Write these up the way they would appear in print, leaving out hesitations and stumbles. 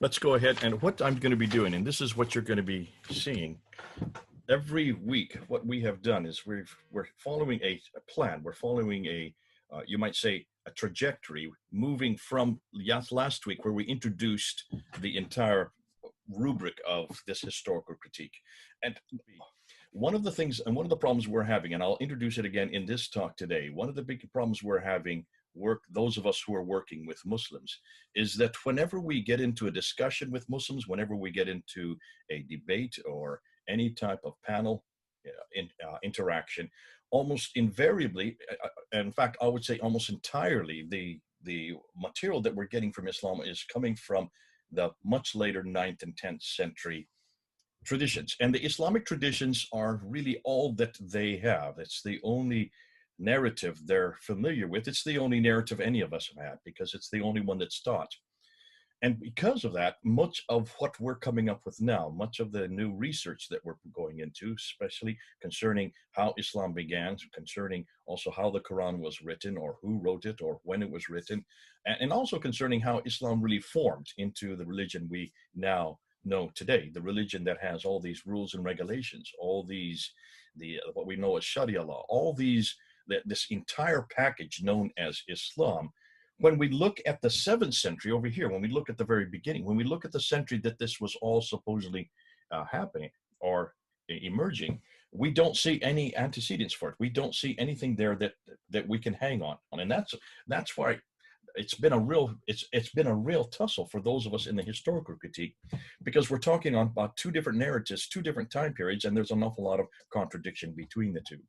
let's go ahead, and what I'm going to be doing, and this is what you're going to be seeing every week. What we have done is we're following a plan. We're following a, you might say, a trajectory, moving from last week where we introduced the entire rubric of this historical critique. And one of the things, and one of the problems we're having, and I'll introduce it again in this talk today, one of the big problems we're having, those of us who are working with Muslims, is that whenever we get into a discussion with Muslims, whenever we get into a debate or any type of panel interaction, almost invariably, in fact, I would say almost entirely, the material that we're getting from Islam is coming from the much later 9th and 10th century traditions. And the Islamic traditions are really all that they have. It's the only narrative they're familiar with. It's the only narrative any of us have had, because it's the only one that's taught. And because of that, much of what we're coming up with now, much of the new research that we're going into, especially concerning how Islam began, concerning also how the Quran was written, or who wrote it, or when it was written, and also concerning how Islam really formed into the religion we now know today, the religion that has all these rules and regulations, all these, what we know as Sharia law, all these, this entire package known as Islam. When we look at the 7th century over here, when we look at the very beginning, when we look at the century that this was all supposedly happening or emerging, we don't see any antecedents for it. We don't see anything there that we can hang on. And that's why it's been a real tussle for those of us in the historical critique, because we're talking on about two different narratives, two different time periods, and there's an awful lot of contradiction between the two.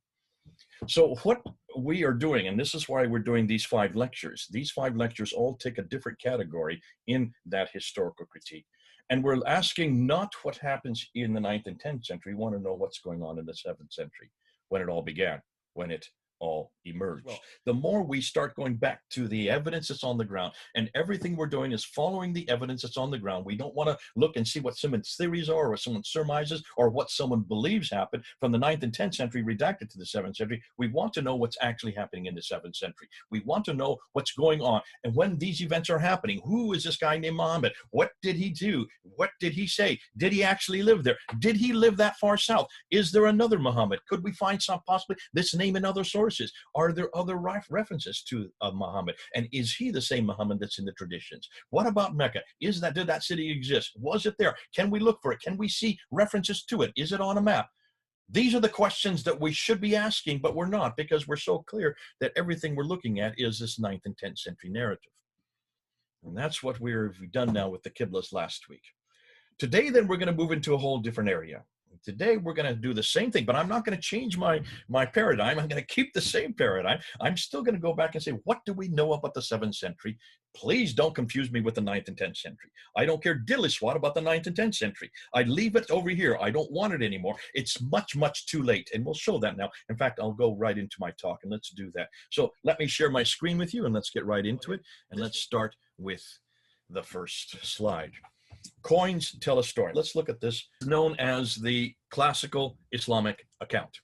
So what we are doing, and this is why we're doing these 5 lectures, these 5 lectures all take a different category in that historical critique. And we're asking not what happens in the 9th and 10th century. We want to know what's going on in the 7th century, when it all began, when it all emerged. Well, the more we start going back to the evidence that's on the ground, and everything we're doing is following the evidence that's on the ground. We don't want to look and see what someone's theories are, or what someone surmises, or what someone believes happened from the 9th and 10th century redacted to the 7th century. We want to know what's actually happening in the 7th century. We want to know what's going on, and when these events are happening. Who is this guy named Muhammad? What did he do? What did he say? Did he actually live there? Did he live that far south? Is there another Muhammad? Could we find some possibly this name in other sources? Are there other references to Muhammad? And is he the same Muhammad that's in the traditions? What about Mecca? Did that city exist? Was it there? Can we look for it? Can we see references to it? Is it on a map? These are the questions that we should be asking, but we're not, because we're so clear that everything we're looking at is this 9th and 10th century narrative. And that's what we've done now with the Qiblas last week. Today, then, we're going to move into a whole different area. Today, we're going to do the same thing, but I'm not going to change my paradigm. I'm going to keep the same paradigm. I'm still going to go back and say, what do we know about the 7th century? Please don't confuse me with the 9th and 10th century. I don't care diddly squat about the 9th and 10th century. I leave it over here. I don't want it anymore. It's much, much too late, and we'll show that now. In fact, I'll go right into my talk, and let's do that. So let me share my screen with you, and let's get right into it, and let's start with the first slide. Coins tell a story. Let's look at this, known as the classical Islamic account.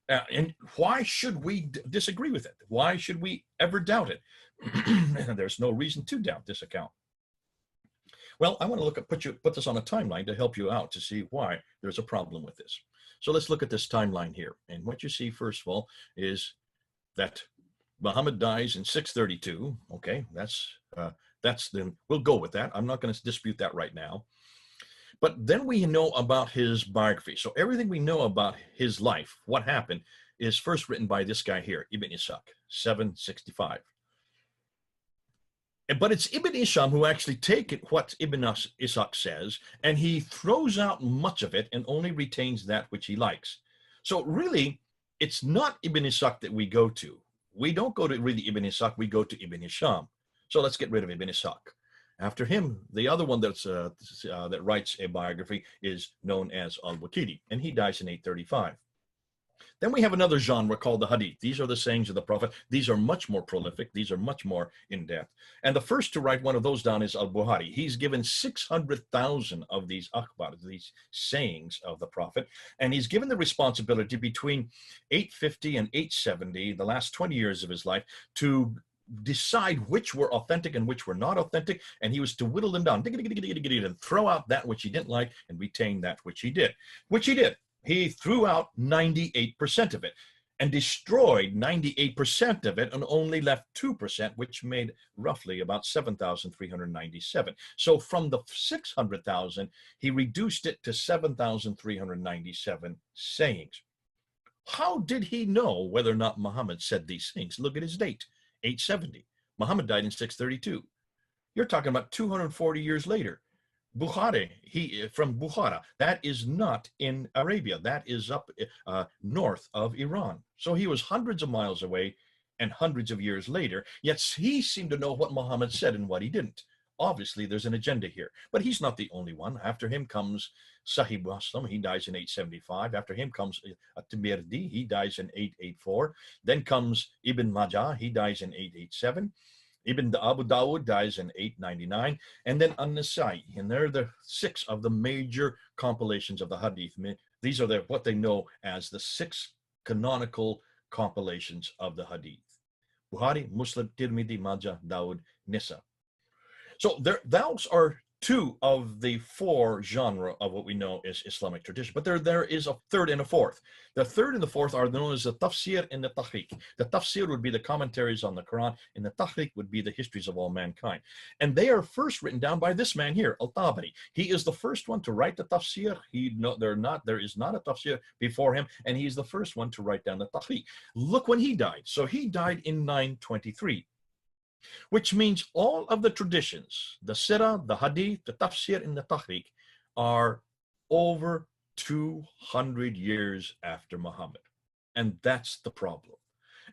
And why should we disagree with it? Why should we ever doubt it? There's no reason to doubt this account. Well, I want to put this on a timeline to help you out to see why there's a problem with this. So let's look at this timeline here. And what you see, first of all, is that Muhammad dies in 632. Okay, we'll go with that. I'm not going to dispute that right now. But then we know about his biography. So everything we know about his life, what happened, is first written by this guy here, Ibn Ishaq, 765. But it's Ibn Ishaq who actually takes what Ibn Ishaq says, and he throws out much of it and only retains that which he likes. So really, it's not Ibn Ishaq that we go to. We don't go to really Ibn Ishaq, we go to Ibn Hisham. So let's get rid of Ibn Ishaq. After him, the other one that writes a biography is known as Al-Waqidi, and he dies in 835. Then we have another genre called the Hadith. These are the sayings of the Prophet. These are much more prolific. These are much more in-depth. And the first to write one of those down is Al-Bukhari. He's given 600,000 of these akhbar, these sayings of the Prophet, and he's given the responsibility between 850 and 870, the last 20 years of his life, to decide which were authentic and which were not authentic, and he was to whittle them down and throw out that which he didn't like and retain that which he did. He threw out 98% of it and destroyed 98% of it and only left 2%, which made roughly about 7,397. So from the 600,000, he reduced it to 7,397 sayings. How did he know whether or not Muhammad said these things? Look at his date, 870. Muhammad died in 632. You're talking about 240 years later. Bukhari, from Bukhara, that is not in Arabia. That is up north of Iran. So he was hundreds of miles away and hundreds of years later, yet he seemed to know what Muhammad said and what he didn't. Obviously, there's an agenda here, but he's not the only one. After him comes Sahih Muslim, he dies in 875. After him comes At-Tirmidhi, he dies in 884. Then comes Ibn Majah, he dies in 887. Ibn Abu Dawud dies in 899, and then An-Nasai, and they're the 6 of the major compilations of the Hadith. These are what they know as the 6 canonical compilations of the Hadith: Bukhari, Muslim, Tirmidhi, Majah, Dawud, Nisa. So those are 2 of the 4 genre of what we know as Islamic tradition. But there is a third and a fourth. The third and the fourth are known as the tafsir and the tahqiq. The tafsir would be the commentaries on the Quran, and the tahqiq would be the histories of all mankind. And they are first written down by this man here, Al-Tabari. He is the first one to write the tafsir. There is not a tafsir before him, and he is the first one to write down the tahqiq. Look when he died. So he died in 923. Which means all of the traditions, the Sirah, the Hadith, the Tafsir, and the Tahqiq, are over 200 years after Muhammad. And that's the problem.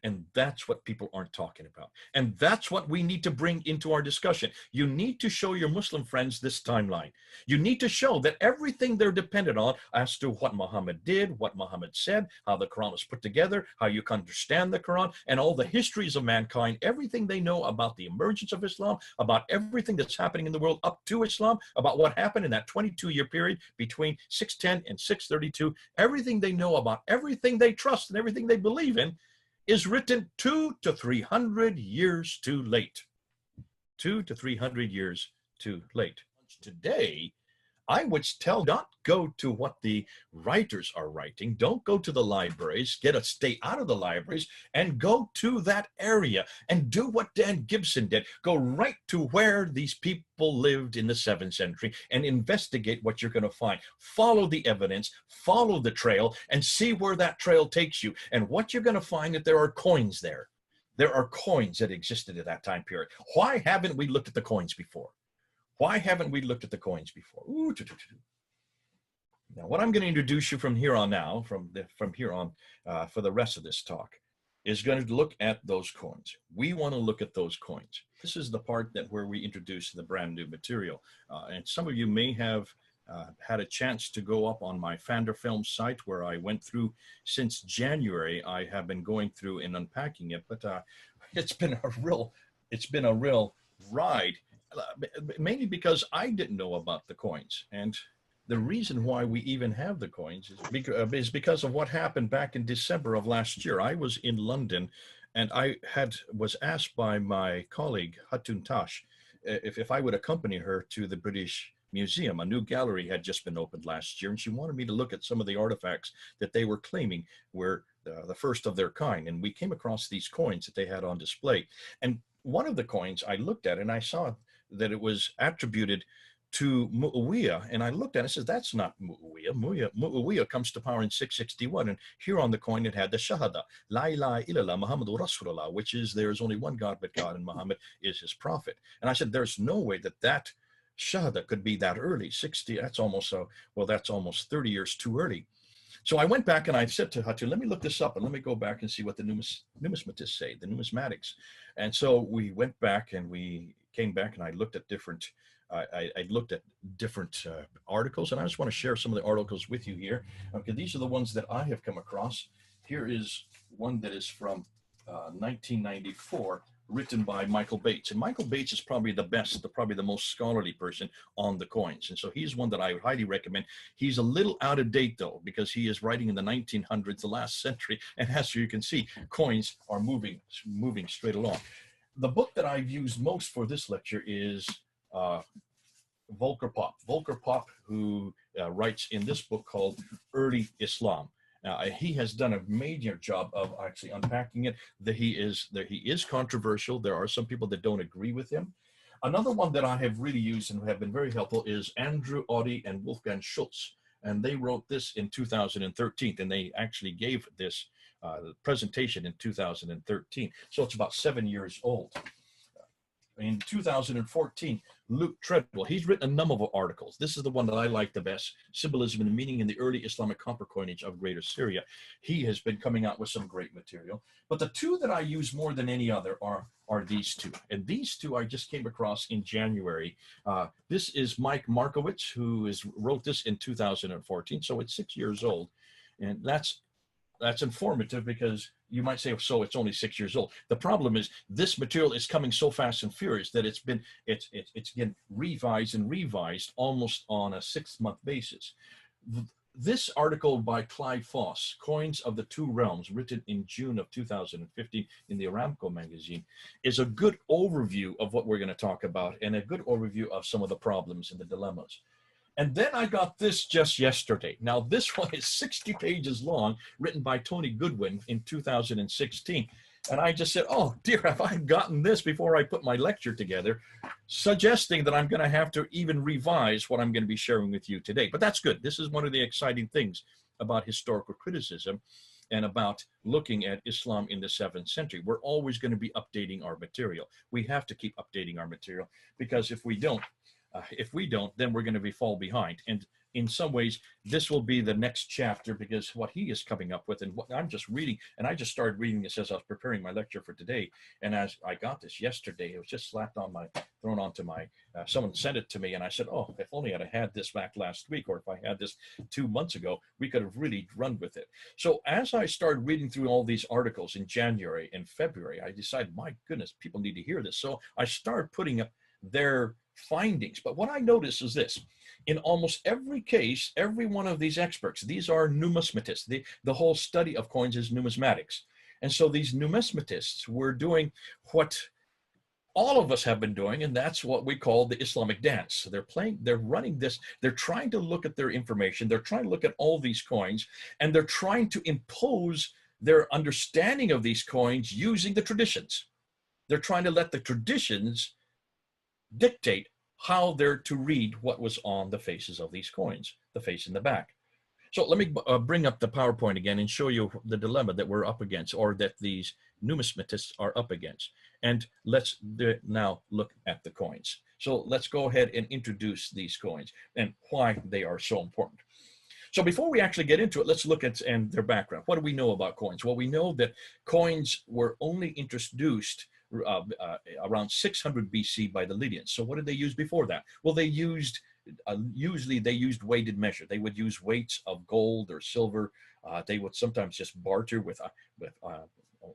And that's what people aren't talking about. And that's what we need to bring into our discussion. You need to show your Muslim friends this timeline. You need to show that everything they're dependent on as to what Muhammad did, what Muhammad said, how the Quran was put together, how you can understand the Quran, and all the histories of mankind, everything they know about the emergence of Islam, about everything that's happening in the world up to Islam, about what happened in that 22-year period between 610 and 632, everything they know about everything they trust and everything they believe in is written 200 to 300 years too late. 200 to 300 years too late. Today, I would tell, not go to what the writers are writing. Don't go to the libraries. Stay out of the libraries and go to that area and do what Dan Gibson did. Go right to where these people lived in the 7th century and investigate what you're going to find. Follow the evidence, follow the trail, and see where that trail takes you. And what you're going to find that there are coins there. There are coins that existed at that time period. Why haven't we looked at the coins before? Why haven't we looked at the coins before? Now, what I'm going to introduce you from here on now, from here on for the rest of this talk, is going to look at those coins. We want to look at those coins. This is the part where we introduce the brand new material. And some of you may have had a chance to go up on my Pfander Films site, where I went through since January. I have been going through and unpacking it, but it's been a real ride. Mainly because I didn't know about the coins. And the reason why we even have the coins is because of what happened back in December of last year. I was in London, and I was asked by my colleague, Hatun Tash, if I would accompany her to the British Museum. A new gallery had just been opened last year, and she wanted me to look at some of the artifacts that they were claiming were the first of their kind. And we came across these coins that they had on display. And one of the coins I looked at, and I saw that it was attributed to Muawiyah, and I looked at it and said, that's not Muawiyah. Muawiyah comes to power in 661, and here on the coin it had the Shahada, La ilaha illallah Muhammadur Rasulullah, which is there is only one God but God, and Muhammad is his prophet. And I said, there's no way that Shahada could be that early. 60, that's almost 30 years too early. So I went back and I said to Hatu, let me look this up and let me go back and see what the numismatists say, the numismatics. And so we went back and we came back, and I looked at different articles, and I just want to share some of the articles with you here. Okay, these are the ones that I have come across. Here is one that is from 1994, written by Michael Bates. And Michael Bates is probably the most scholarly person on the coins. And so he's one that I would highly recommend. He's a little out of date, though, because he is writing in the 1900s, the last century. And as you can see, coins are moving straight along. The book that I've used most for this lecture is Volker Popp. Volker Popp, who writes in this book called Early Islam. Now, he has done a major job of actually unpacking it. He is controversial. There are some people that don't agree with him. Another one that I have really used and have been very helpful is Andrew Audi and Wolfgang Schultz. And they wrote this in 2013, and they actually gave this presentation in 2013. So it's about 7 years old. In 2014, Luke Treadwell, he's written a number of articles. This is the one that I like the best, Symbolism and Meaning in the Early Islamic Copper Coinage of Greater Syria. He has been coming out with some great material. But the two that I use more than any other are these two. And these two I just came across in January. This is Mike Markowitz, who wrote this in 2014, so it's 6 years old. And that's informative, because you might say, so it's only 6 years old. The problem is this material is coming so fast and furious that it's been revised and revised almost on a 6-month basis. This article by Clive Foss, Coins of the Two Realms, written in June of 2015 in the Aramco magazine, is a good overview of what we're going to talk about, and a good overview of some of the problems and the dilemmas. And then I got this just yesterday. Now, this one is 60 pages long, written by Tony Goodwin in 2016. And I just said, oh dear, have I gotten this before I put my lecture together, suggesting that I'm going to have to even revise what I'm going to be sharing with you today. But that's good. This is one of the exciting things about historical criticism and about looking at Islam in the 7th century. We're always going to be updating our material. We have to keep updating our material, because if we don't, then we're going to fall behind. And in some ways, this will be the next chapter, because what he is coming up with and what I'm just reading, and I just started reading this as I was preparing my lecture for today. And as I got this yesterday, it was just thrown onto my, someone sent it to me, and I said, oh, if only I'd have had this back last week, or if I had this 2 months ago, we could have really run with it. So as I started reading through all these articles in January and February, I decided, my goodness, people need to hear this. So I started putting up their findings. But what I noticed is this: in almost every case, every one of these experts, these are numismatists. The whole study of coins is numismatics. And so these numismatists were doing what all of us have been doing, and that's what we call the Islamic dance. So they're running this, they're trying to look at their information, they're trying to look at all these coins, and they're trying to impose their understanding of these coins using the traditions. They're trying to let the traditions dictate how they're to read what was on the faces of these coins, the face and the back. So let me bring up the PowerPoint again and show you the dilemma that we're up against, or that these numismatists are up against. And let's now look at the coins. So let's go ahead and introduce these coins and why they are so important. So before we actually get into it, let's look at their background. What do we know about coins? Well, we know that coins were only introduced around 600 BC by the Lydians. So what did they use before that? Well, they used, usually they used weighted measure. They would use weights of gold or silver. They would sometimes just barter with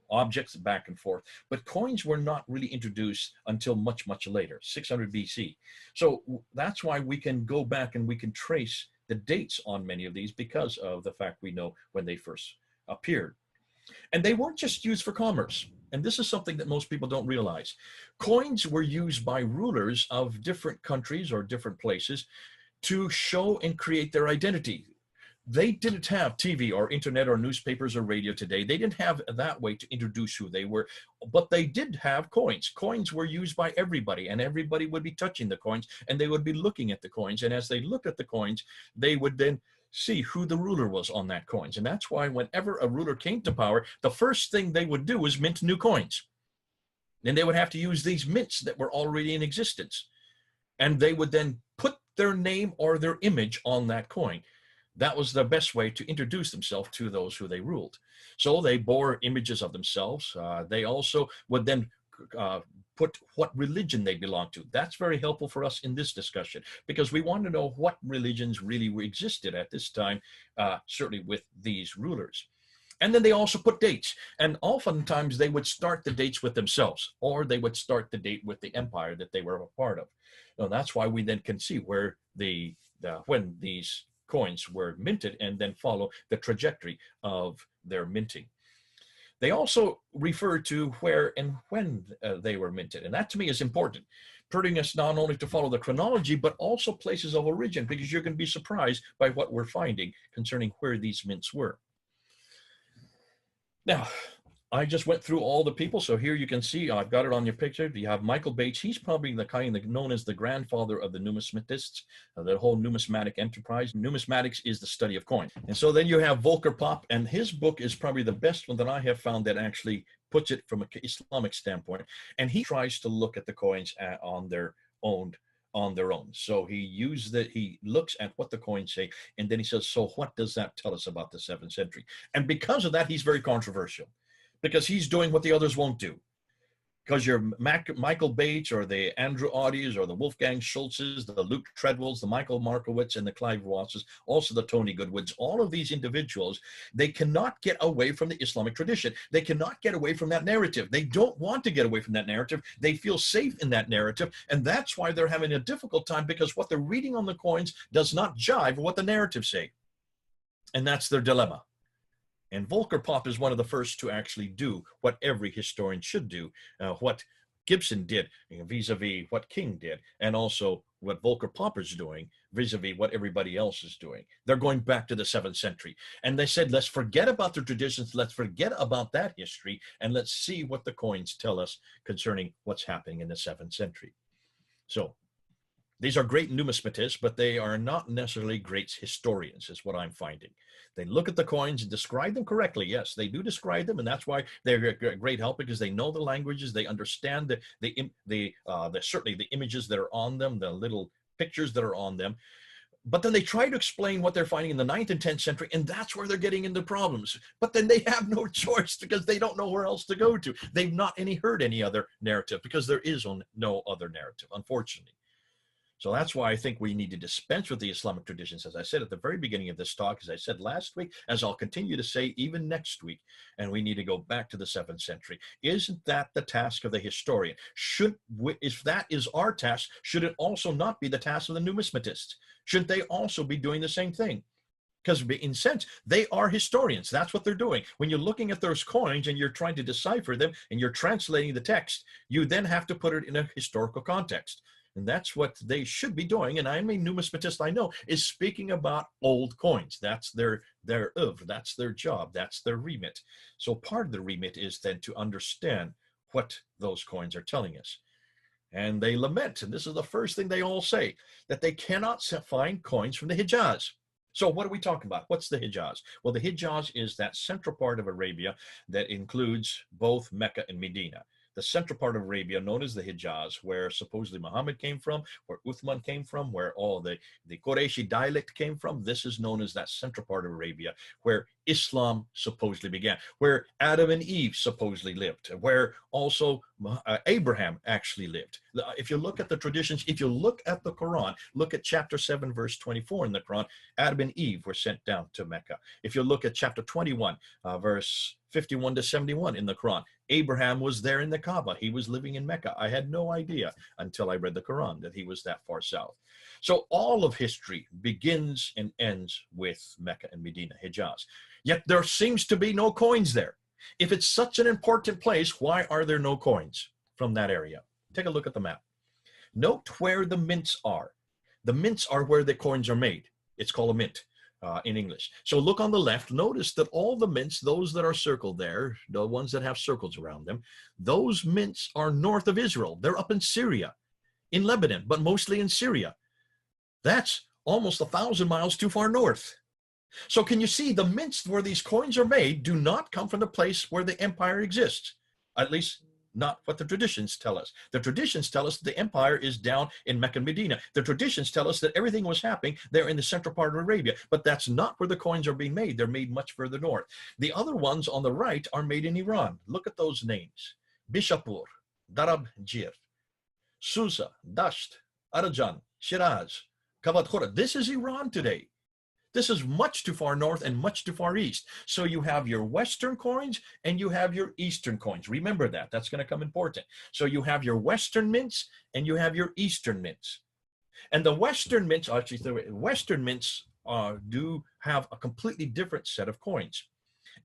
objects back and forth. But coins were not really introduced until much, much later, 600 BC. So that's why we can go back and we can trace the dates on many of these, because of the fact we know when they first appeared. And they weren't just used for commerce. And this is something that most people don't realize. Coins were used by rulers of different countries or different places to show and create their identity. They didn't have TV or internet or newspapers or radio today. They didn't have that way to introduce who they were, but they did have coins. Coins were used by everybody, and everybody would be touching the coins, and they would be looking at the coins. And as they looked at the coins, they would then see who the ruler was on that coins. And that's why whenever a ruler came to power, the first thing they would do was mint new coins. Then they would have to use these mints that were already in existence. And they would then put their name or their image on that coin. That was the best way to introduce themselves to those who they ruled. So they bore images of themselves. They also would then put what religion they belong to. That's very helpful for us in this discussion, because we want to know what religions really existed at this time, certainly with these rulers. And then they also put dates. And oftentimes they would start the dates with themselves, or they would start the date with the empire that they were a part of. Now, that's why we then can see where when these coins were minted, and then follow the trajectory of their minting. They also refer to where and when they were minted. And that to me is important, putting us not only to follow the chronology, but also places of origin, because you're going to be surprised by what we're finding concerning where these mints were. Now, I just went through all the people. So here you can see, I've got it on your picture. You have Michael Bates. He's probably the kind known as the grandfather of the numismatists, the whole numismatic enterprise. Numismatics is the study of coins. And so then you have Volker Pop, and his book is probably the best one that I have found that actually puts it from an Islamic standpoint. And he tries to look at the coins on their own. So he looks at what the coins say, and then he says, so what does that tell us about the 7th century? And because of that, he's very controversial, because he's doing what the others won't do. Because your Michael Bates or the Andrew Audis or the Wolfgang Schultzes, the Luke Treadwells, the Michael Markowitz and the Clive Rosses, also the Tony Goodwoods, all of these individuals, they cannot get away from the Islamic tradition. They cannot get away from that narrative. They don't want to get away from that narrative. They feel safe in that narrative. And that's why they're having a difficult time, because what they're reading on the coins does not jive with what the narratives say. And that's their dilemma. And Volker Pop is one of the first to actually do what every historian should do, what Gibson did vis-a-vis what King did, and also what Volker Pop is doing vis-a-vis what everybody else is doing. They're going back to the 7th century. And they said, let's forget about the traditions, let's forget about that history, and let's see what the coins tell us concerning what's happening in the 7th century. So these are great numismatists, but they are not necessarily great historians, is what I'm finding. They look at the coins and describe them correctly. Yes, they do describe them, and that's why they're a great help, because they know the languages, they understand certainly the images that are on them, the little pictures that are on them. But then they try to explain what they're finding in the 9th and 10th century, and that's where they're getting into problems. But then they have no choice, because they don't know where else to go to. They've not heard any other narrative, because there is no other narrative, unfortunately. So that's why I think we need to dispense with the Islamic traditions, as I said at the very beginning of this talk, as I said last week, as I'll continue to say even next week, and we need to go back to the 7th century. Isn't that the task of the historian? If that is our task, should it also not be the task of the numismatists? Shouldn't they also be doing the same thing? Because in a sense, they are historians. That's what they're doing. When you're looking at those coins and you're trying to decipher them and you're translating the text, you then have to put it in a historical context. And that's what they should be doing. And I'm a numismatist, I know, is speaking about old coins. That's their oeuvre, that's their job, that's their remit. So part of the remit is then to understand what those coins are telling us. And they lament, and this is the first thing they all say, that they cannot find coins from the Hijaz. So what are we talking about? What's the Hijaz? Well, the Hijaz is that central part of Arabia that includes both Mecca and Medina. The central part of Arabia, known as the Hijaz, where supposedly Muhammad came from, where Uthman came from, where all the Qurayshi dialect came from. This is known as that central part of Arabia, where Islam supposedly began, where Adam and Eve supposedly lived, where also Abraham actually lived. If you look at the traditions, if you look at the Quran, look at chapter 7, verse 24 in the Quran, Adam and Eve were sent down to Mecca. If you look at chapter 21, verse 51 to 71 in the Quran, Abraham was there in the Kaaba. He was living in Mecca. I had no idea until I read the Quran that he was that far south. So all of history begins and ends with Mecca and Medina, Hijaz. Yet there seems to be no coins there. If it's such an important place, why are there no coins from that area? Take a look at the map. Note where the mints are. The mints are where the coins are made. It's called a mint. In English. So look on the left, notice that all the mints, those that are circled there, the ones that have circles around them, those mints are north of Israel. They're up in Syria, in Lebanon, but mostly in Syria. That's almost 1,000 miles too far north. So can you see the mints where these coins are made do not come from the place where the empire exists, at least not what the traditions tell us. The traditions tell us that the empire is down in Mecca and Medina. The traditions tell us that everything was happening there in the central part of Arabia, but that's not where the coins are being made. They're made much further north. The other ones on the right are made in Iran. Look at those names. Bishapur, Darabjir, Susa, Dasht, Arajan, Shiraz, Kavadkhura. This is Iran today. This is much too far north and much too far east. So you have your Western coins and you have your Eastern coins. Remember that. That's going to come important. So you have your Western mints and you have your Eastern mints. And the Western mints, actually, the Western mints do have a completely different set of coins.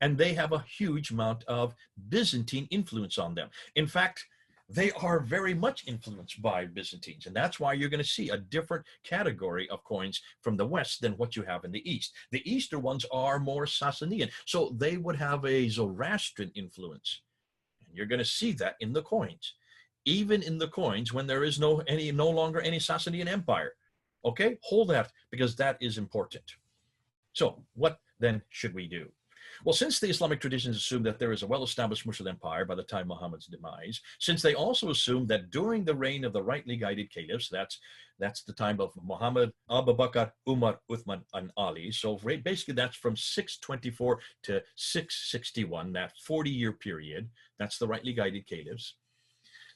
And they have a huge amount of Byzantine influence on them. In fact, they are very much influenced by Byzantines. And that's why you're going to see a different category of coins from the West than what you have in the East. The Eastern ones are more Sasanian. So they would have a Zoroastrian influence. And you're going to see that in the coins. Even in the coins when there is no longer any Sasanian Empire. Okay, hold that, because that is important. So what then should we do? Well, since the Islamic traditions assume that there is a well-established Muslim empire by the time Muhammad's demise, since they also assume that during the reign of the rightly guided caliphs, that's the time of Muhammad, Abu Bakr, Umar, Uthman, and Ali. So basically that's from 624 to 661, that 40-year period. That's the rightly guided caliphs.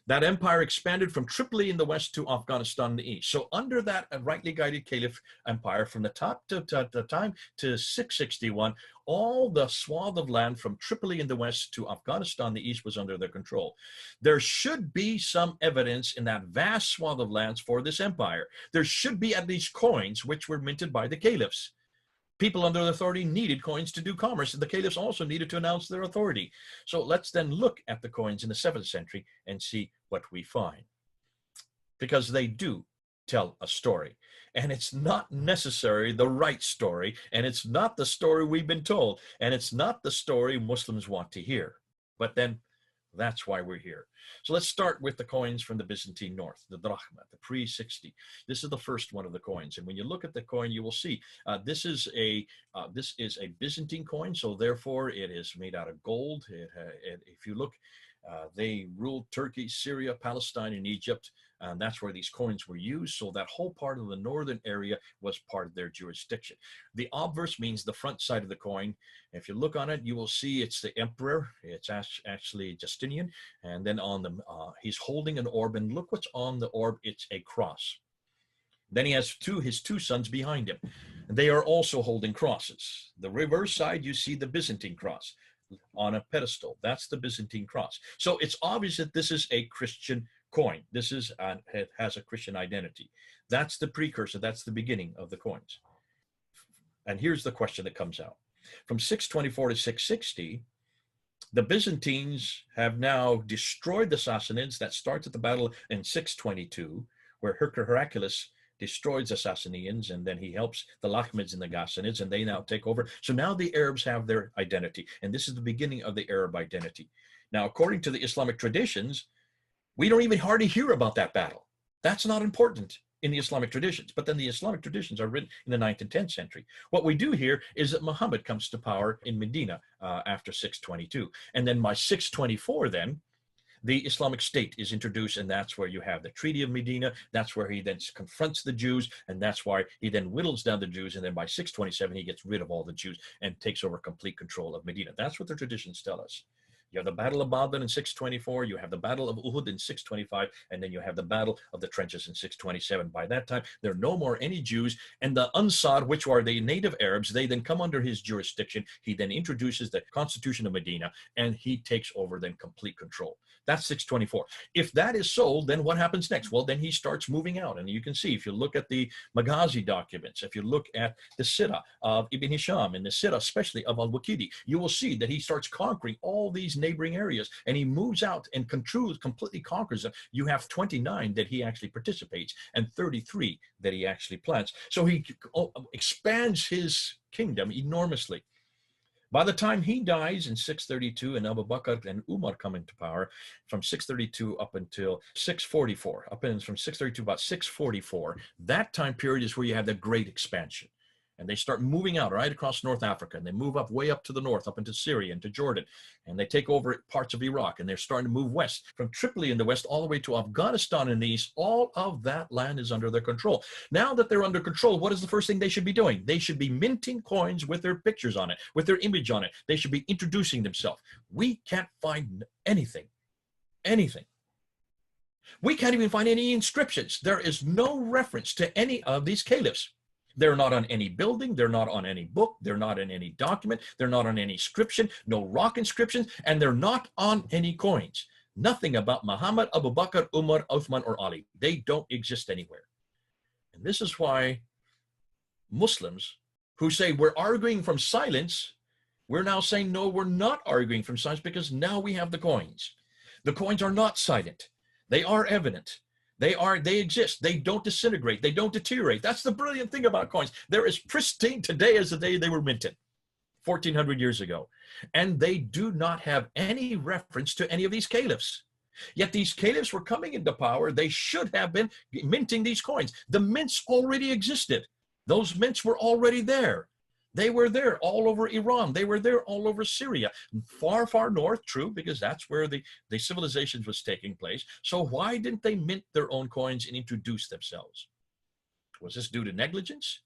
That empire expanded from Tripoli in the west to Afghanistan in the east. So under that rightly guided caliph empire, from the top to the time to 661, all the swath of land from Tripoli in the west to Afghanistan in the east was under their control. There should be some evidence in that vast swath of lands for this empire. There should be at least coins which were minted by the caliphs. People under authority needed coins to do commerce, and the caliphs also needed to announce their authority. So let's then look at the coins in the 7th century and see what we find. Because they do tell a story, and it's not necessarily the right story, and it's not the story we've been told, and it's not the story Muslims want to hear. But then that's why we're here. So let's start with the coins from the Byzantine North, the drachma, the pre-60. This is the first one of the coins, and when you look at the coin, you will see this is a Byzantine coin. So therefore, it is made out of gold. If you look, they ruled Turkey, Syria, Palestine, and Egypt. And that's where these coins were used. So that whole part of the northern area was part of their jurisdiction. The obverse means the front side of the coin. If you look on it, you will see it's the emperor. It's actually Justinian. And then on the, he's holding an orb. And look what's on the orb. It's a cross. Then he has his two sons behind him. They are also holding crosses. The reverse side, you see the Byzantine cross on a pedestal. That's the Byzantine cross. So it's obvious that this is a Christian coin. This is it has a Christian identity. That's the precursor. That's the beginning of the coins. And here's the question that comes out. From 624 to 660, the Byzantines have now destroyed the Sassanids. That starts at the battle in 622, where Heraclius destroys the Sassanians, and then he helps the Lakhmids and the Ghassanids, and they now take over. So now the Arabs have their identity, and this is the beginning of the Arab identity. Now, according to the Islamic traditions, we don't even hardly hear about that battle. That's not important in the Islamic traditions, but then the Islamic traditions are written in the 9th and 10th century. What we do hear is that Muhammad comes to power in Medina after 622. And then by 624 then, the Islamic State is introduced, and that's where you have the Treaty of Medina. That's where he then confronts the Jews, and that's why he then whittles down the Jews, and then by 627, he gets rid of all the Jews and takes over complete control of Medina. That's what the traditions tell us. You have the Battle of Badr in 624, you have the Battle of Uhud in 625, and then you have the Battle of the Trenches in 627. By that time, there are no more any Jews, and the Ansar, which are the native Arabs, they then come under his jurisdiction. He then introduces the Constitution of Medina, and he takes over then complete control. That's 624. If that is so, then what happens next? Well, then he starts moving out, and you can see, if you look at the Maghazi documents, if you look at the Sirah of Ibn Hisham, and the Sirah especially of Al-Waqidi, you will see that he starts conquering all these neighboring areas, and he moves out and completely conquers them. You have 29 that he actually participates, and 33 that he actually plants. So he expands his kingdom enormously. By the time he dies in 632, and Abu Bakr and Umar come into power from 632 up until 644, from 632 about 644, that time period is where you have the great expansion. And they start moving out right across North Africa, and they move up way up to the north, up into Syria and to Jordan, and they take over parts of Iraq, and they're starting to move west from Tripoli in the west all the way to Afghanistan in the east. All of that land is under their control. Now that they're under control, what is the first thing they should be doing? They should be minting coins with their pictures on it, with their image on it. They should be introducing themselves. We can't find anything. We can't even find any inscriptions. There is no reference to any of these caliphs. They're not on any building, they're not on any book, they're not in any document, they're not on any inscription, no rock inscriptions, and they're not on any coins. Nothing about Muhammad, Abu Bakr, Umar, Uthman, or Ali. They don't exist anywhere. And this is why Muslims who say we're arguing from silence We're now saying, no, we're not arguing from science because now we have the coins. The coins are not silent. They are evident. They exist. They don't disintegrate. They don't deteriorate. That's the brilliant thing about coins. They're as pristine today as the day they were minted, 1400 years ago. And they do not have any reference to any of these caliphs. Yet these caliphs were coming into power. They should have been minting these coins. The mints already existed. Those mints were already there. They were there all over Iran. They were there all over Syria. Far, far north, true, because that's where the civilizations was taking place. So why didn't they mint their own coins and introduce themselves? Was this due to negligence?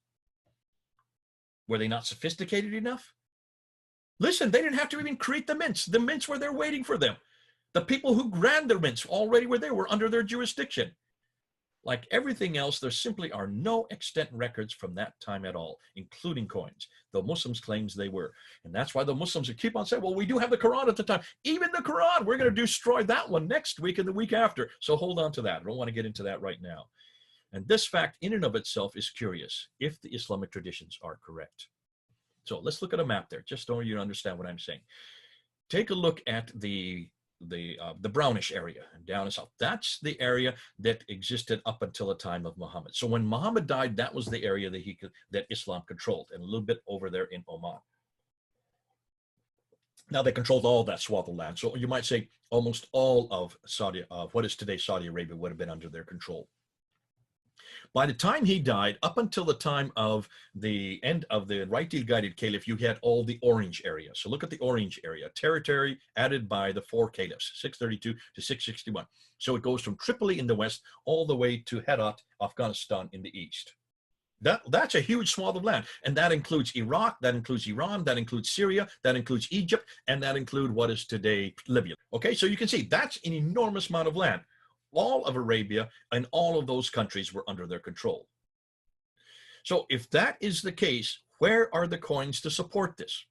Were they not sophisticated enough? Listen, they didn't have to even create the mints. The mints were there waiting for them. The people who ran their mints already were there, were under their jurisdiction. Like everything else, there simply are no extant records from that time at all, including coins. The Muslims claims they were. And that's why the Muslims keep on saying, well, we do have the Quran at the time. Even the Quran, we're going to destroy that one next week and the week after. So hold on to that. I don't want to get into that right now. And this fact in and of itself is curious if the Islamic traditions are correct. So let's look at a map there, just so you understand what I'm saying. Take a look at the brownish area down south. That's the area that existed up until the time of Muhammad. So when Muhammad died, that was the area that Islam controlled, and a little bit over there in Oman. Now they controlled all that swath of land. So you might say almost all of what is today Saudi Arabia would have been under their control. By the time he died, up until the time of the end of the rightly guided caliph, you had all the orange area. So look at the orange area, territory added by the four caliphs, 632 to 661. So it goes from Tripoli in the west all the way to Herat, Afghanistan in the east. That's a huge swath of land. And that includes Iraq, that includes Iran, that includes Syria, that includes Egypt, and that includes what is today Libya. Okay, so you can see that's an enormous amount of land. All of Arabia and all of those countries were under their control. So if that is the case, where are the coins to support this?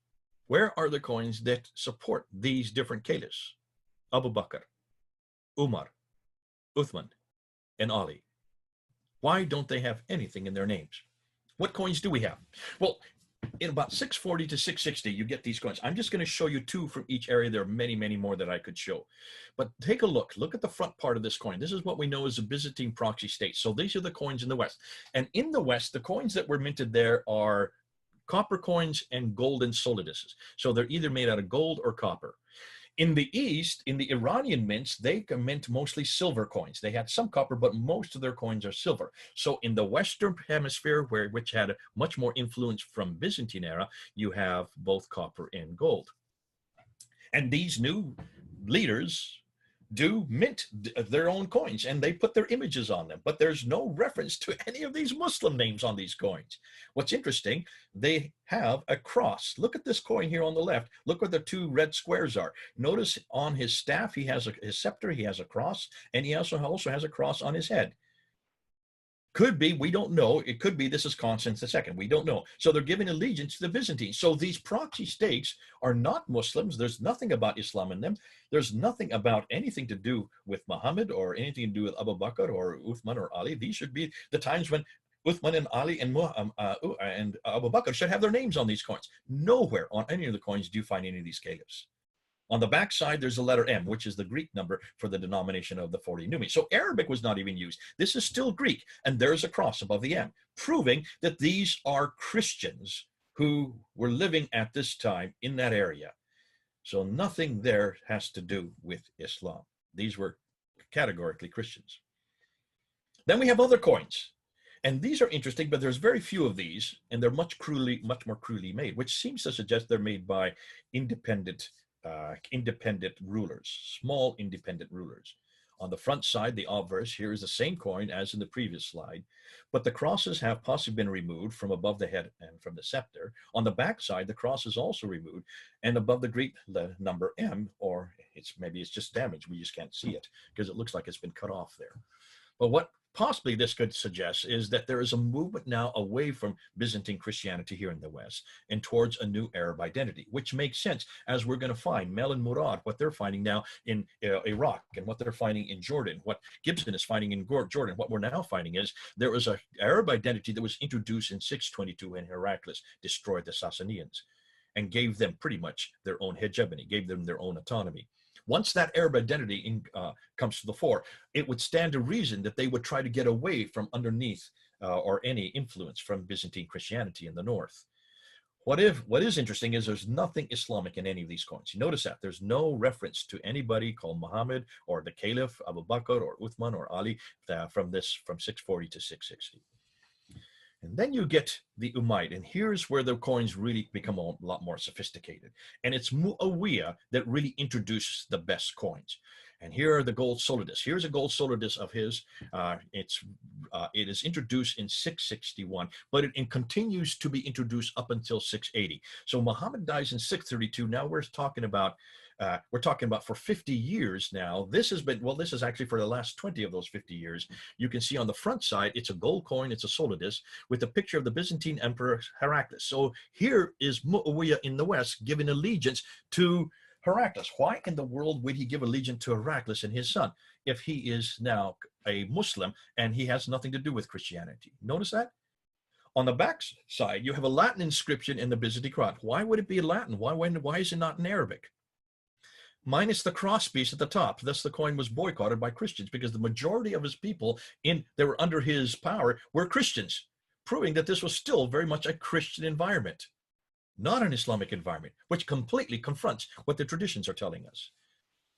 Where are the coins that support these different caliphs? Abu Bakr, Umar, Uthman, and Ali. Why don't they have anything in their names? What coins do we have? Well, in about 640 to 660, you get these coins. I'm just going to show you two from each area. There are many, many more that I could show. But take a look. Look at the front part of this coin. This is what we know as a Byzantine proxy state. So these are the coins in the West. And in the West, the coins that were minted there are copper coins and golden soliduses. So they're either made out of gold or copper. In the East, in the Iranian mints, they mint mostly silver coins. They had some copper, but most of their coins are silver. So in the Western Hemisphere, which had much more influence from Byzantine era, you have both copper and gold. And these new leaders do mint their own coins, and they put their images on them, but there's no reference to any of these Muslim names on these coins. What's interesting, they have a cross. Look at this coin here on the left. Look where the two red squares are. Notice on his staff, he has his scepter, he has a cross, and he also has a cross on his head. Could be, we don't know. It could be this is Constance II. We don't know. So they're giving allegiance to the Byzantines. So these proxy states are not Muslims. There's nothing about Islam in them. There's nothing about anything to do with Muhammad or anything to do with Abu Bakr or Uthman or Ali. These should be the times when Uthman and Ali and Abu Bakr should have their names on these coins. Nowhere on any of the coins do you find any of these caliphs. On the back side, there's a letter M, which is the Greek number for the denomination of the 40 Numi. So Arabic was not even used. This is still Greek, and there's a cross above the M, proving that these are Christians who were living at this time in that area. So nothing there has to do with Islam. These were categorically Christians. Then we have other coins. And these are interesting, but there's very few of these, and they're much more crudely made, which seems to suggest they're made by independent rulers, small independent rulers. On the front side, the obverse, here is the same coin as in the previous slide, but the crosses have possibly been removed from above the head and from the scepter. On the back side, the cross is also removed, and above the Greek number M, or maybe it's just damaged, we just can't see it because it looks like it's been cut off there. But what possibly this could suggest is that there is a movement now away from Byzantine Christianity here in the West and towards a new Arab identity, which makes sense, as we're going to find Mel and Murad, what they're finding now in Iraq and what they're finding in Jordan, what Gibson is finding in Jordan. What we're now finding is there was an Arab identity that was introduced in 622 when Heraclius destroyed the Sassanians. and gave them pretty much their own hegemony, gave them their own autonomy. Once that Arab identity comes to the fore, it would stand to reason that they would try to get away from underneath or any influence from Byzantine Christianity in the north. What is interesting is there's nothing Islamic in any of these coins. You notice that there's no reference to anybody called Muhammad or the Caliph, Abu Bakr or Uthman or Ali from 640 to 660. And then you get the Umayyad, and here's where the coins really become a lot more sophisticated. And it's Muawiyah that really introduces the best coins. And here are the gold solidus. Here's a gold solidus of his. It is introduced in 661, but it continues to be introduced up until 680. So Muhammad dies in 632. Now we're talking about for 50 years now. This has been, well, this is actually for the last 20 of those 50 years. You can see on the front side, it's a gold coin, it's a solidus with a picture of the Byzantine Emperor Heraclius. So here is Muawiyah in the West giving allegiance to Heraclius. Why in the world would he give allegiance to Heraclius and his son if he is now a Muslim and he has nothing to do with Christianity? Notice that? On the back side, you have a Latin inscription in the Byzantine cross. Why would it be Latin? Why is it not in Arabic? Minus the cross piece at the top. Thus, the coin was boycotted by Christians because the majority of his people that were under his power were Christians, proving that this was still very much a Christian environment, not an Islamic environment, which completely confronts what the traditions are telling us.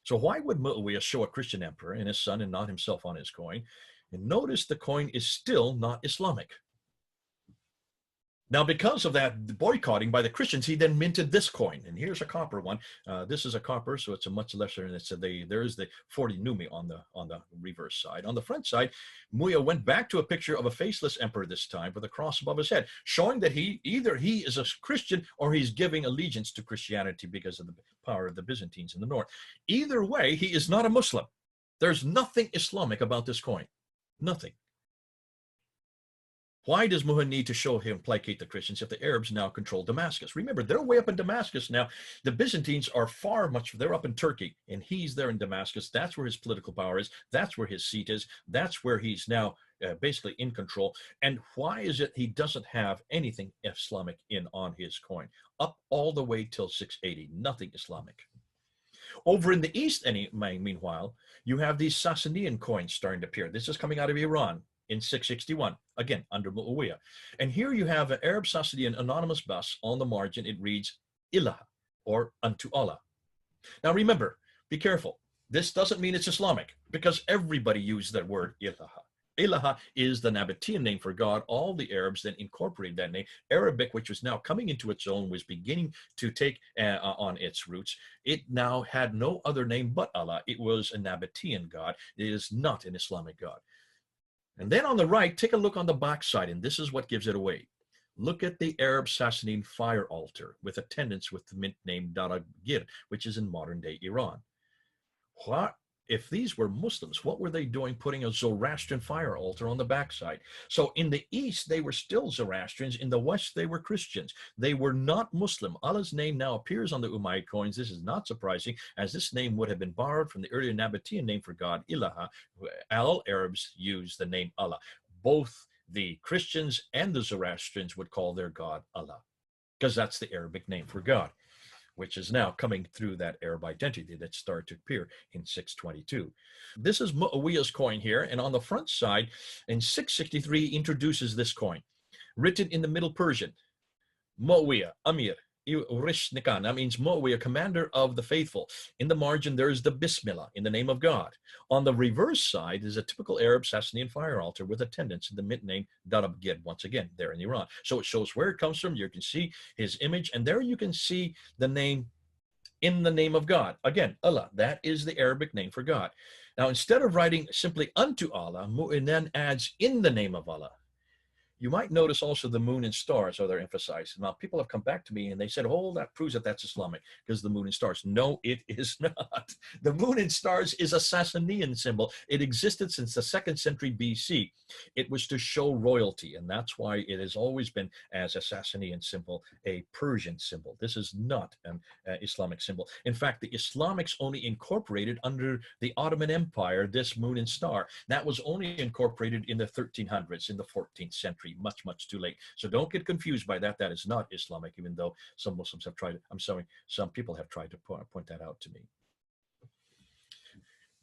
So why would Muawiyah show a Christian emperor and his son and not himself on his coin? And notice the coin is still not Islamic. Now, because of that boycotting by the Christians, he then minted this coin. And here's a copper one. This is a copper, so it's a much lesser. And there is the 40 Numi on the reverse side. On the front side, Muawiyah went back to a picture of a faceless emperor this time with a cross above his head, showing that either he is a Christian or he's giving allegiance to Christianity because of the power of the Byzantines in the north. Either way, he is not a Muslim. There's nothing Islamic about this coin. Nothing. Why does Muhammad need to show him placate the Christians if the Arabs now control Damascus? Remember, they're way up in Damascus now. The Byzantines are they're up in Turkey, and he's there in Damascus. That's where his political power is. That's where his seat is. That's where he's now basically in control. And why is it he doesn't have anything Islamic on his coin? Up all the way till 680, nothing Islamic. Over in the east, meanwhile, you have these Sasanian coins starting to appear. This is coming out of Iran in 661, again, under Muawiyah. And here you have an Arab Sasanian anonymous bus. On the margin, it reads, Ilaha, or unto Allah. Now remember, be careful. This doesn't mean it's Islamic, because everybody used that word Ilaha. Ilaha is the Nabatean name for God. All the Arabs then incorporated that name. Arabic, which was now coming into its own, was beginning to take on its roots. It now had no other name but Allah. It was a Nabatean God. It is not an Islamic God. And then on the right, take a look on the back side, and this is what gives it away. Look at the Arab Sassanid fire altar with attendants with the mint name Daragir, which is in modern-day Iran. What? If these were Muslims, what were they doing putting a Zoroastrian fire altar on the backside? So in the east, they were still Zoroastrians. In the west, they were Christians. They were not Muslim. Allah's name now appears on the Umayyad coins. This is not surprising, as this name would have been borrowed from the earlier Nabatean name for God, Ilaha. All Arabs use the name Allah. Both the Christians and the Zoroastrians would call their God Allah, because that's the Arabic name for God, which is now coming through that Arab identity that started to appear in 622. This is Muawiyah's coin here, and on the front side, in 663, introduces this coin, written in the Middle Persian, Muawiyah, Amir, Urishnikan. That means Muawiyah, commander of the faithful. In the margin, there is the Bismillah, in the name of God. On the reverse side is a typical Arab Sasanian fire altar with attendants in the mint name Darabgid, once again, there in Iran. So it shows where it comes from. You can see his image, and there you can see the name, in the name of God. Again, Allah, that is the Arabic name for God. Now, instead of writing simply unto Allah, Mu'in then adds in the name of Allah. You might notice also the moon and stars are there emphasized. Now, people have come back to me and they said, oh, that proves that that's Islamic because the moon and stars. No, it is not. The moon and stars is a Sasanian symbol. It existed since the 2nd century BC. It was to show royalty, and that's why it has always been, as a Sasanian symbol, a Persian symbol. This is not an Islamic symbol. In fact, the Islamics only incorporated under the Ottoman Empire this moon and star. That was only incorporated in the 1300s, in the 14th century. idolatry, much, much too late. So don't get confused by that. That is not Islamic, even though some Muslims have tried, I'm sorry, some people have tried to point that out to me.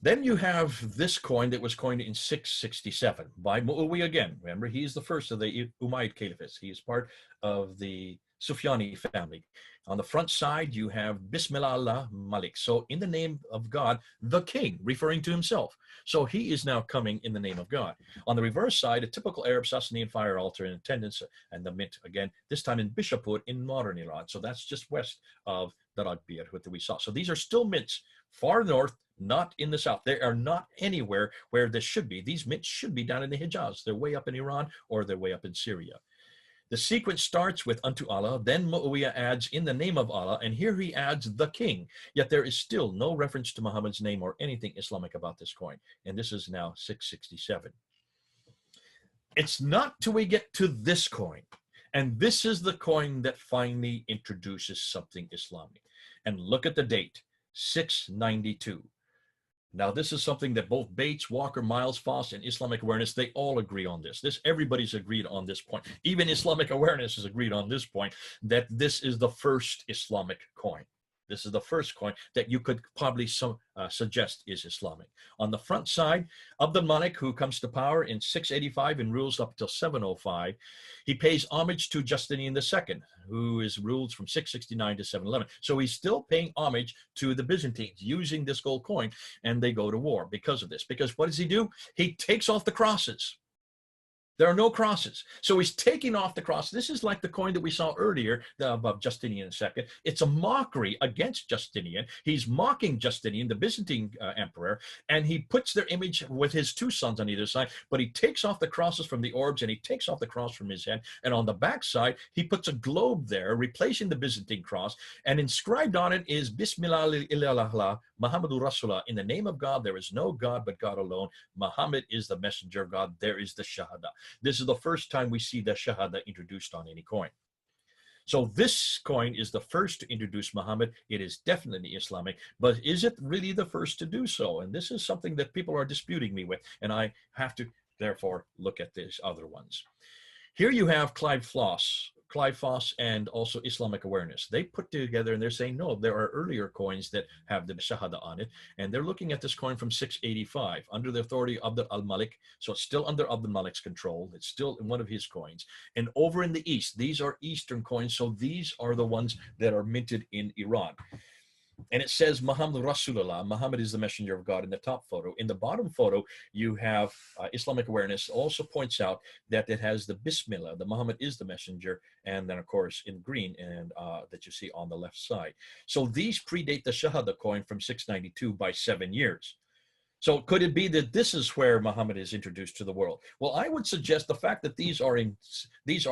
Then you have this coin that was coined in 667 by Mu'awiyah again. Remember, he's the first of the Umayyad Caliphates. He is part of the Sufyani family. On the front side, you have Bismillah Allah Malik. So in the name of God, the king, referring to himself. So he is now coming in the name of God. On the reverse side, a typical Arab Sasanian fire altar in attendance, and the mint again, this time in Bishapur in modern Iran. So that's just west of the Radbiyat that we saw. So these are still mints far north, not in the south. They are not anywhere where this should be. These mints should be down in the Hijaz. They're way up in Iran or they're way up in Syria. The sequence starts with unto Allah, then Mu'awiyah adds in the name of Allah, and here he adds the king. Yet there is still no reference to Muhammad's name or anything Islamic about this coin. And this is now 667. It's not till we get to this coin. And this is the coin that finally introduces something Islamic. And look at the date, 692. Now, this is something that both Bates, Walker, Miles, Foss, and Islamic Awareness, they all agree on this. Everybody's agreed on this point. Even Islamic Awareness has agreed on this point, that this is the first Islamic coin. This is the first coin that you could probably suggest is Islamic. On the front side, Abd al-Malik, who comes to power in 685 and rules up until 705, he pays homage to Justinian II, who is ruled from 669 to 711. So he's still paying homage to the Byzantines using this gold coin, and they go to war because of this. Because what does he do? He takes off the crosses. There are no crosses. So he's taking off the cross. This is like the coin that we saw earlier about Justinian II. It's a mockery against Justinian. He's mocking Justinian, the Byzantine emperor, and he puts their image with his two sons on either side, but he takes off the crosses from the orbs and he takes off the cross from his head. And on the back side, he puts a globe there, replacing the Byzantine cross, and inscribed on it is Bismillah illallah Muhammadur Rasulullah. In the name of God, there is no God but God alone. Muhammad is the messenger of God. There is the Shahada. This is the first time we see the Shahada introduced on any coin. So this coin is the first to introduce Muhammad. It is definitely Islamic, but is it really the first to do so? And this is something that people are disputing me with, and I have to therefore look at these other ones. Here you have Clive Foss and also Islamic Awareness. They put together and they're saying, no, there are earlier coins that have the Shahada on it. And they're looking at this coin from 685 under the authority of Abd al-Malik. So it's still under Abd al-Malik's control. It's still in one of his coins. And over in the East, these are Eastern coins. So these are the ones that are minted in Iran. And it says Muhammad Rasulullah, Muhammad is the messenger of God in the top photo. In the bottom photo, you have Islamic Awareness also points out that it has the Bismillah, the Muhammad is the messenger, and then of course in green and that you see on the left side. So these predate the Shahada coin from 692 by 7 years. So could it be that this is where Muhammad is introduced to the world? Well, I would suggest the fact that these are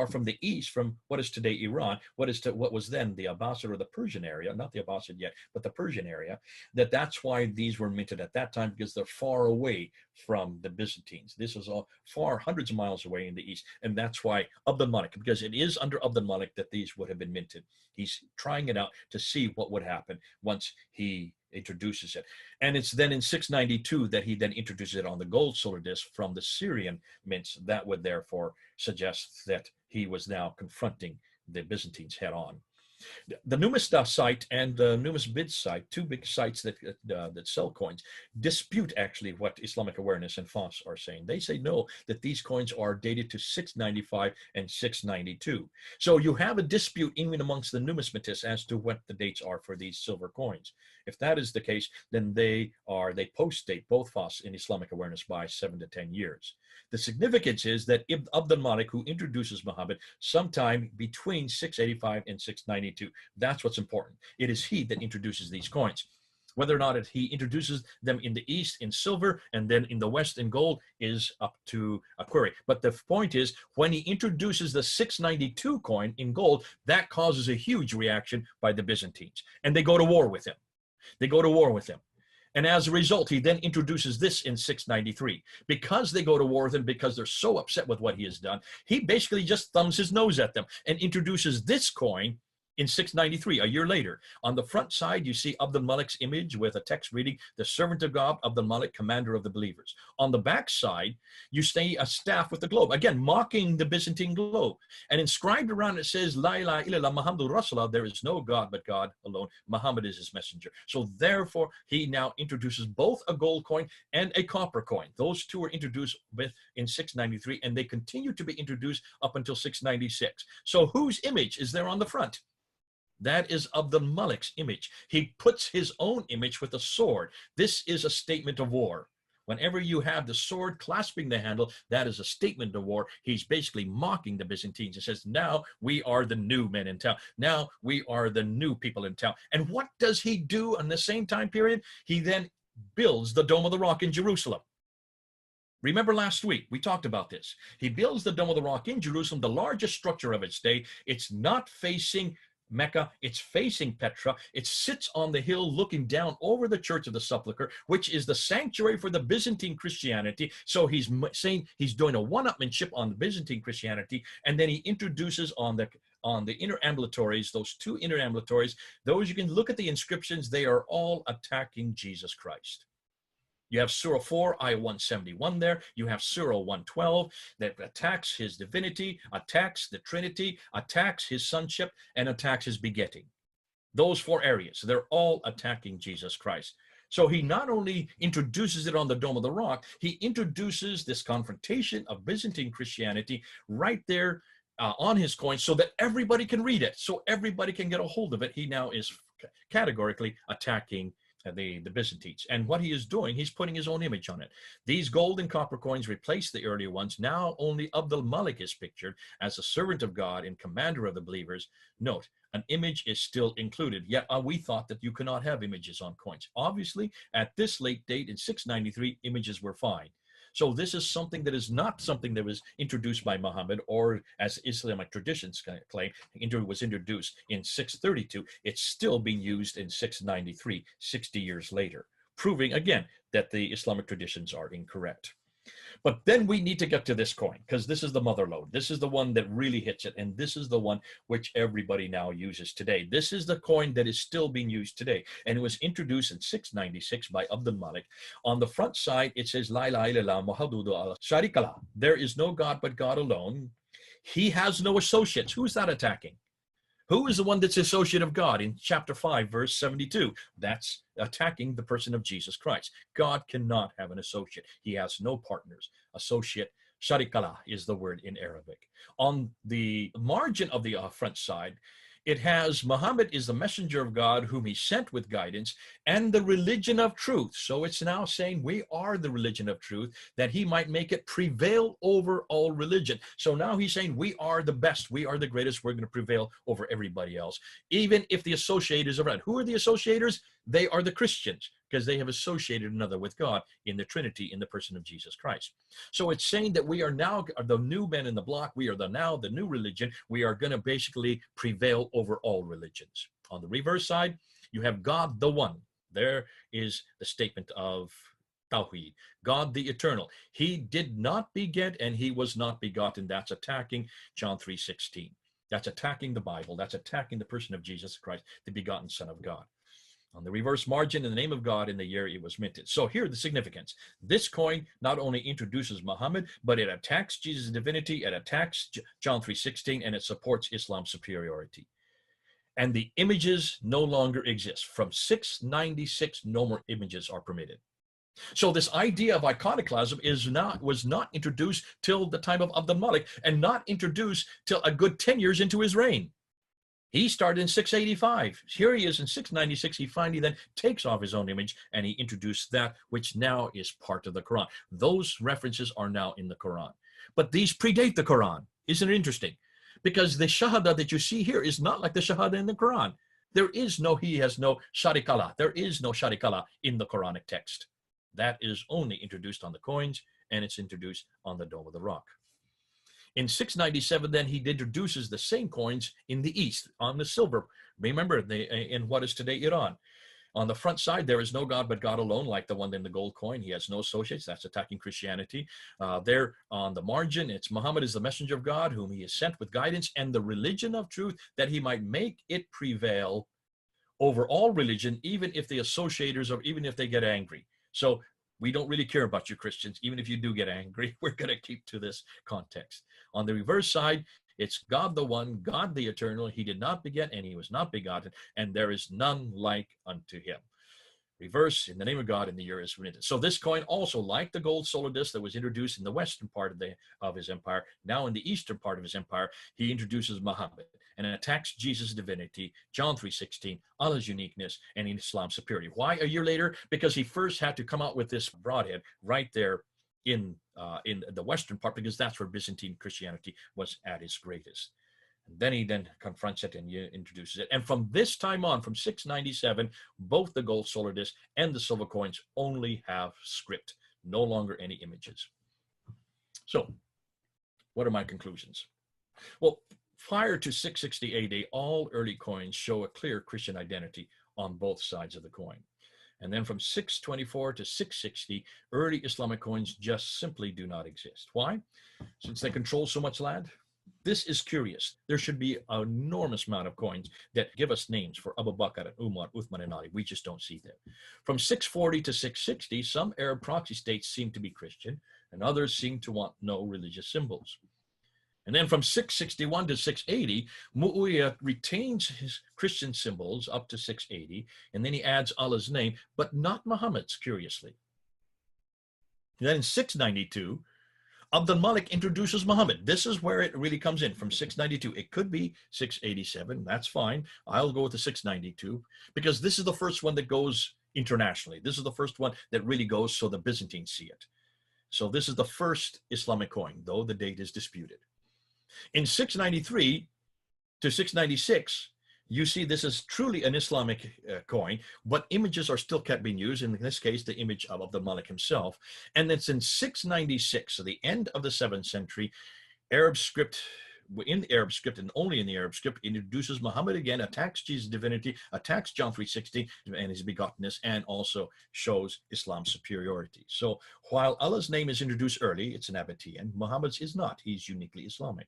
from the east, from what is today Iran, what was then the Abbasid or the Persian area, not the Abbasid yet, but the Persian area, that's why these were minted at that time, because they're far away from the Byzantines. This is all far, hundreds of miles away in the east, and that's why Abd al-Malik, because it is under Abd al-Malik that these would have been minted. He's trying it out to see what would happen once he introduces it. And it's then in 692 that he then introduces it on the gold solar disc from the Syrian mints. That would therefore suggest that he was now confronting the Byzantines head on. The Numis site and the Numis Bid site, two big sites that sell coins, dispute actually what Islamic Awareness and Foss are saying. They say no, that these coins are dated to 695 and 692. So you have a dispute even amongst the numismatists as to what the dates are for these silver coins. If that is the case, then they post-date both Foss and Islamic Awareness by 7 to 10 years. The significance is that Abd al-Malik, who introduces Muhammad sometime between 685 and 692. That's what's important. It is he that introduces these coins. Whether or not he introduces them in the East in silver and then in the West in gold is up to a query. But the point is, when he introduces the 692 coin in gold, that causes a huge reaction by the Byzantines. And they go to war with him. They go to war with him. And as a result, he then introduces this in 693. Because they go to war with him, because they're so upset with what he has done, he basically just thumbs his nose at them and introduces this coin In 693, a year later, on the front side, you see Abdul Malik's image with a text reading, "The servant of God, Abdul Malik, commander of the believers." On the back side, you see a staff with the globe, again, mocking the Byzantine globe. And inscribed around it says, "La ilaha illallah Muhammadur Rasulullah," there is no God but God alone. Muhammad is his messenger. So therefore, he now introduces both a gold coin and a copper coin. Those two were introduced in 693, and they continue to be introduced up until 696. So whose image is there on the front? That is Abdul Malik's image. He puts his own image with a sword. This is a statement of war. Whenever you have the sword clasping the handle, that is a statement of war. He's basically mocking the Byzantines. He says, now we are the new men in town. Now we are the new people in town. And what does he do in the same time period? He then builds the Dome of the Rock in Jerusalem. Remember last week, we talked about this. He builds the Dome of the Rock in Jerusalem, the largest structure of its day. It's not facing Mecca, it's facing Petra. It sits on the hill looking down over the Church of the Sepulchre, which is the sanctuary for the Byzantine Christianity. So he's saying he's doing a one-upmanship on the Byzantine Christianity, and then he introduces on the inner ambulatories, those two inner ambulatories, those you can look at the inscriptions, they are all attacking Jesus Christ. You have Surah 4, Ayah 171 there. You have Surah 112 that attacks his divinity, attacks the Trinity, attacks his sonship, and attacks his begetting. Those four areas, they're all attacking Jesus Christ. So he not only introduces it on the Dome of the Rock, he introduces this confrontation of Byzantine Christianity right there on his coin so that everybody can read it, so everybody can get a hold of it. He now is categorically attacking the Byzantines. And what he is doing, he's putting his own image on it. These gold and copper coins replace the earlier ones. Now only Abdul Malik is pictured as a servant of God and commander of the believers. Note, an image is still included. Yet we thought that you cannot have images on coins. Obviously, at this late date in 693, images were fine. So this is something that is not something that was introduced by Muhammad, or as Islamic traditions claim, was introduced in 632. It's still being used in 693, 60 years later, proving again that the Islamic traditions are incorrect. But then we need to get to this coin, because this is the mother lode. This is the one that really hits it, and this is the one which everybody now uses today. This is the coin that is still being used today, and it was introduced in 696 by Abdul Malik. On the front side, it says, "La ilaha illallah Muhammadur Rasulullah." There is no God but God alone. He has no associates. Who's that attacking? Who is the one that's associate of God? In chapter 5, verse 72, that's attacking the person of Jesus Christ. God cannot have an associate. He has no partners. Associate, sharikala is the word in Arabic. On the margin of the front side, it has Muhammad is the messenger of God whom he sent with guidance and the religion of truth. So it's now saying we are the religion of truth, that he might make it prevail over all religion. So now he's saying we are the best, we are the greatest, we're going to prevail over everybody else, even if the associators are right. Who are the associators? They are the Christians, because they have associated another with God in the Trinity in the person of Jesus Christ. So it's saying that we are now the new men in the block. We are now the new religion. We are going to basically prevail over all religions. On the reverse side, you have God the One. There is the statement of Tawheed, God the Eternal. He did not beget and he was not begotten. That's attacking John 3:16. That's attacking the Bible. That's attacking the person of Jesus Christ, the begotten Son of God. On the reverse margin, in the name of God, in the year it was minted. So here the significance. This coin not only introduces Muhammad, but it attacks Jesus' divinity, it attacks John 3:16, and it supports Islam's superiority. And the images no longer exist. From 696, no more images are permitted. So this idea of iconoclasm was not introduced till the time of Abdul Malik, and not introduced till a good 10 years into his reign. He started in 685. Here he is in 696. He finally then takes off his own image and he introduced that which now is part of the Quran. Those references are now in the Quran. But these predate the Quran. Isn't it interesting? Because the Shahada that you see here is not like the Shahada in the Quran. He has no Sharikala. There is no Sharikala in the Quranic text. That is only introduced on the coins, and it's introduced on the Dome of the Rock. In 697, then, he introduces the same coins in the east, on the silver. Remember, in what is today Iran. On the front side, there is no God but God alone, like the one in the gold coin. He has no associates. That's attacking Christianity. There on the margin, it's Muhammad is the messenger of God, whom he has sent with guidance and the religion of truth, that he might make it prevail over all religion, even if the associators or even if they get angry. So we don't really care about you Christians. Even if you do get angry, we're going to keep to this context. On the reverse side, it's God the one, God the eternal. He did not beget and he was not begotten, and there is none like unto him. Reverse, in the name of God, in the year is written. So this coin also, like the gold solar disc that was introduced in the western part of his empire, now in the eastern part of his empire, he introduces Muhammad and attacks Jesus' divinity, John 3:16, Allah's uniqueness, and in Islam's superiority. Why a year later? Because he first had to come out with this broadhead right there in the western part, because that's where Byzantine Christianity was at its greatest. And then he confronts it and introduces it. And from this time on, from 697, both the gold solar disc and the silver coins only have script, no longer any images. So what are my conclusions? Well, prior to 660 AD, all early coins show a clear Christian identity on both sides of the coin. And then from 624 to 660, early Islamic coins just simply do not exist. Why? Since they control so much land. This is curious. There should be an enormous amount of coins that give us names for Abu Bakr and Umar, Uthman and Ali. We just don't see them. From 640 to 660, some Arab proxy states seem to be Christian, and others seem to want no religious symbols. And then from 661 to 680, Mu'awiyah retains his Christian symbols up to 680, and then he adds Allah's name, but not Muhammad's, curiously. And then in 692, Abdul Malik introduces Muhammad. This is where it really comes in, from 692. It could be 687. That's fine. I'll go with the 692, because this is the first one that goes internationally. This is the first one that really goes so the Byzantines see it. So this is the first Islamic coin, though the date is disputed. In 693 to 696, you see this is truly an Islamic coin, but images are still kept being used, in this case, the image of Abdul Malik himself. And it's in 696, so the end of the 7th century, Arab script, in the Arab script and only in the Arab script, introduces Muhammad again, attacks Jesus' divinity, attacks John 3:16 and his begottenness, and also shows Islam's superiority. So while Allah's name is introduced early, it's an Nabatean, Muhammad's is not. He's uniquely Islamic.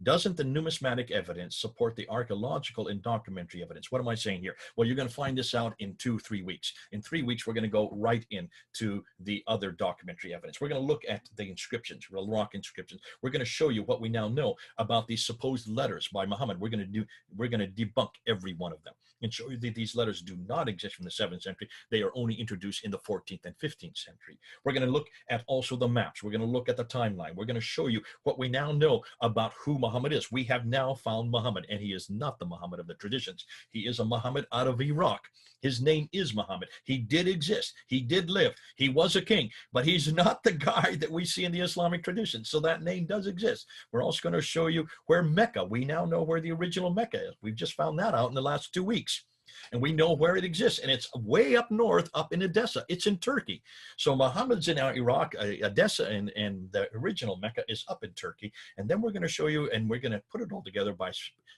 Doesn't the numismatic evidence support the archaeological and documentary evidence? What am I saying here? Well, you're going to find this out in 2-3 weeks. In 3 weeks, we're going to go right into the other documentary evidence. We're going to look at the inscriptions, rock inscriptions. We're going to show you what we now know about these supposed letters by Muhammad. We're going to debunk every one of them and show you that these letters do not exist from the 7th century. They are only introduced in the 14th and 15th century. We're going to look at also the maps. We're going to look at the timeline. We're going to show you what we now know about who Muhammad is. We have now found Muhammad, and he is not the Muhammad of the traditions. He is a Muhammad out of Iraq. His name is Muhammad. He did exist. He did live. He was a king, but he's not the guy that we see in the Islamic tradition. So that name does exist. We're also going to show you where Mecca, we now know where the original Mecca is. We've just found that out in the last 2 weeks. And we know where it exists, and it's way up north, up in Edessa. It's in Turkey. So Muhammad's in Iraq, Edessa, and the original Mecca is up in Turkey. And then we're going to show you, and we're going to put it all together by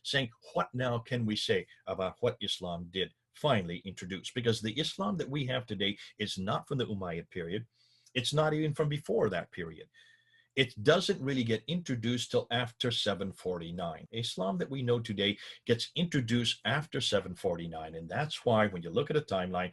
saying, what now can we say about what Islam did finally introduce? Because the Islam that we have today is not from the Umayyad period. It's not even from before that period. It doesn't really get introduced till after 749. Islam that we know today gets introduced after 749. And that's why when you look at a timeline,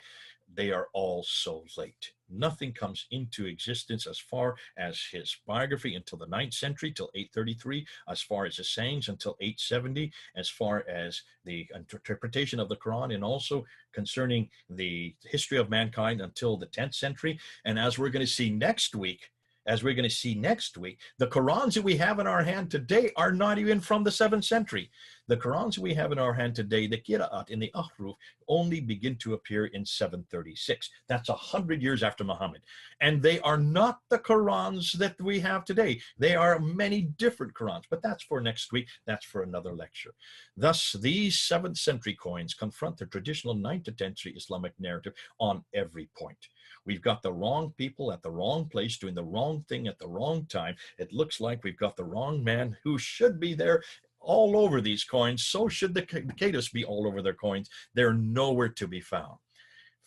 they are all so late. Nothing comes into existence as far as his biography until the 9th century, till 833, as far as his sayings until 870, as far as the interpretation of the Quran, and also concerning the history of mankind until the 10th century. And as we're going to see next week, the Qurans that we have in our hand today are not even from the 7th century. The Qurans that we have in our hand today, the Qira'at in the Ahruf, only begin to appear in 736. That's 100 years after Muhammad. And they are not the Qurans that we have today. They are many different Qurans, but that's for next week. That's for another lecture. Thus, these 7th century coins confront the traditional 9th to 10th century Islamic narrative on every point. We've got the wrong people at the wrong place doing the wrong thing at the wrong time. It looks like we've got the wrong man who should be there all over these coins. So should the caliphs be all over their coins. They're nowhere to be found.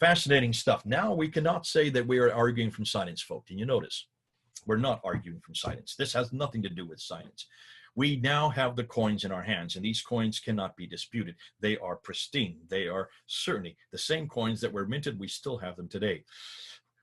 Fascinating stuff. Now we cannot say that we are arguing from silence, folks. And you notice, we're not arguing from silence. This has nothing to do with science. We now have the coins in our hands, and these coins cannot be disputed. They are pristine. They are certainly the same coins that were minted. We still have them today,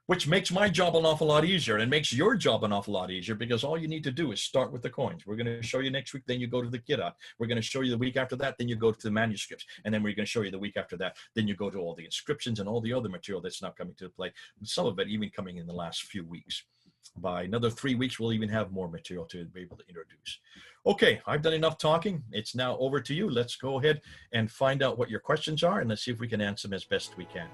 which makes my job an awful lot easier and makes your job an awful lot easier, because all you need to do is start with the coins. We're going to show you next week, then you go to the Qira. We're going to show you the week after that, then you go to the manuscripts. And then we're going to show you the week after that, then you go to all the inscriptions and all the other material that's now coming to play. Some of it even coming in the last few weeks. By another 3 weeks, we'll even have more material to be able to introduce. Okay, I've done enough talking. It's now over to you. Let's go ahead and find out what your questions are, and let's see if we can answer them as best we can.